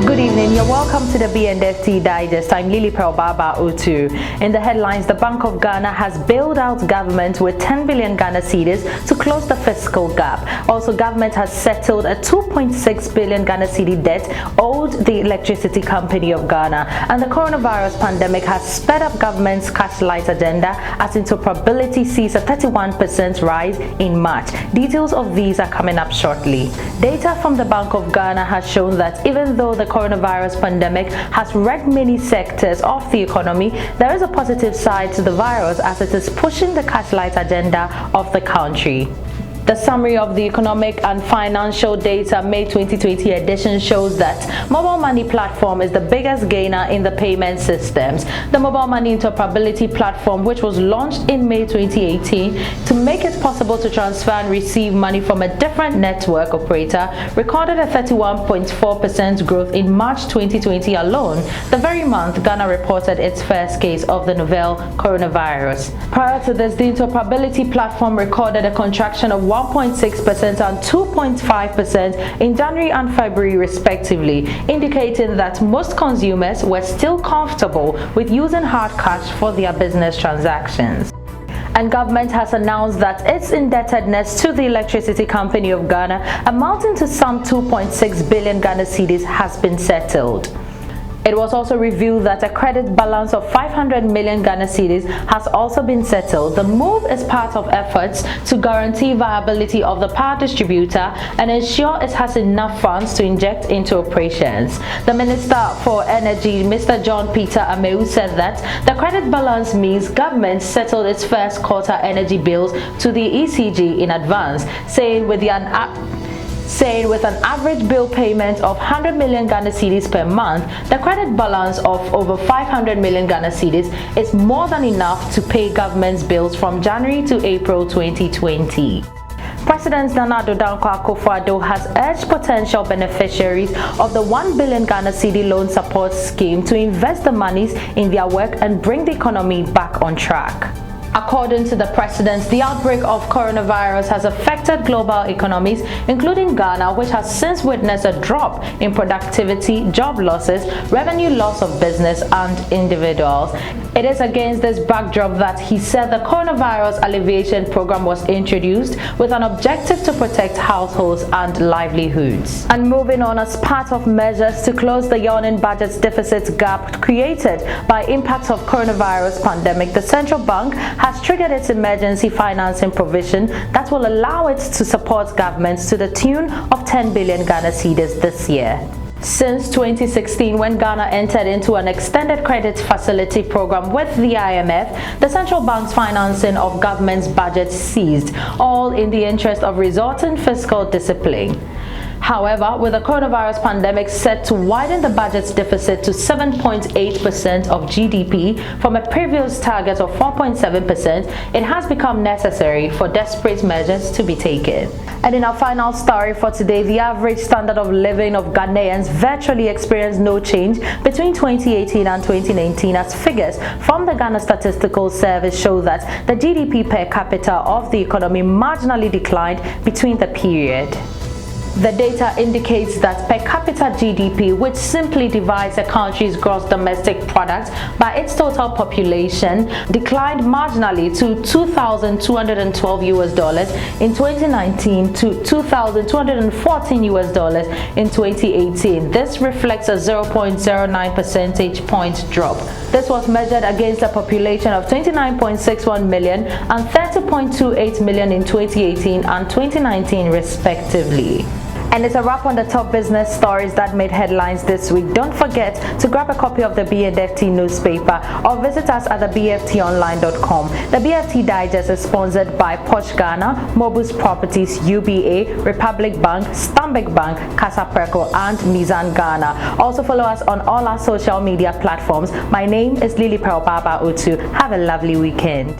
Good evening, you're welcome to the B&FT Digest. I'm Lily Baba Utu. In the headlines, the Bank of Ghana has bailed out government with 10 billion Ghana cedis to close the fiscal gap. Also, government has settled a 2.6 billion Ghana cedi debt owed the Electricity Company of Ghana. And the coronavirus pandemic has sped up government's cash light agenda as interoperability sees a 31% rise in March. Details of these are coming up shortly. Data from the Bank of Ghana has shown that even though the coronavirus pandemic has wrecked many sectors of the economy, there is a positive side to the virus as it is pushing the cash light agenda of the country. The summary of the economic and financial data May 2020 edition shows that mobile money platform is the biggest gainer in the payment systems. The mobile money interoperability platform, which was launched in May 2018 to make it possible to transfer and receive money from a different network operator, recorded a 31.4% growth in March 2020 alone, the very month Ghana reported its first case of the novel coronavirus. Prior to this, the interoperability platform recorded a contraction of 1.6% and 2.5% in January and February respectively, indicating that most consumers were still comfortable with using hard cash for their business transactions. And government has announced that its indebtedness to the Electricity Company of Ghana, amounting to some 2.6 billion Ghana cedis, has been settled. It was also revealed that a credit balance of 500 million Ghana cedis has also been settled. The move is part of efforts to guarantee viability of the power distributor and ensure it has enough funds to inject into operations. The Minister for Energy, Mr. John Peter Amewu, said that the credit balance means government settled its first quarter energy bills to the ECG in advance, saying with an average bill payment of 100 million Ghana cedis per month, the credit balance of over 500 million Ghana cedis is more than enough to pay government's bills from January to April 2020. President Nana Addo Dankwa Akufo-Addo has urged potential beneficiaries of the 1 billion Ghana cedi loan support scheme to invest the monies in their work and bring the economy back on track. According to the president, the outbreak of coronavirus has affected global economies, including Ghana, which has since witnessed a drop in productivity, job losses, revenue loss of business and individuals. It is against this backdrop that he said the coronavirus alleviation program was introduced with an objective to protect households and livelihoods. And moving on, as part of measures to close the yawning budget deficit gap created by impacts of coronavirus pandemic, the central bank has triggered its emergency financing provision that will allow it to support governments to the tune of 10 billion Ghana cedis this year. Since 2016, when Ghana entered into an extended credit facility program with the IMF, the central bank's financing of government's budget ceased, all in the interest of resorting fiscal discipline. However, with the coronavirus pandemic set to widen the budget's deficit to 7.8% of GDP from a previous target of 4.7%, it has become necessary for desperate measures to be taken. And in our final story for today, the average standard of living of Ghanaians virtually experienced no change between 2018 and 2019, as figures from the Ghana Statistical Service show that the GDP per capita of the economy marginally declined between the period. The data indicates that per capita GDP, which simply divides a country's gross domestic product by its total population, declined marginally to $2,212 in 2019 to $2,214 in 2018. This reflects a 0.09 percentage point drop. This was measured against a population of 29.61 million and 30.28 million in 2018 and 2019 respectively. And it's a wrap on the top business stories that made headlines this week. Don't forget to grab a copy of the B&FT newspaper or visit us at thebftonline.com. The B&FT Digest is sponsored by Posh Ghana, Mobus Properties, UBA, Republic Bank, Stanbic Bank, Casa Preco, and Mizan Ghana. Also follow us on all our social media platforms. My name is Lily Baba Utu. Have a lovely weekend.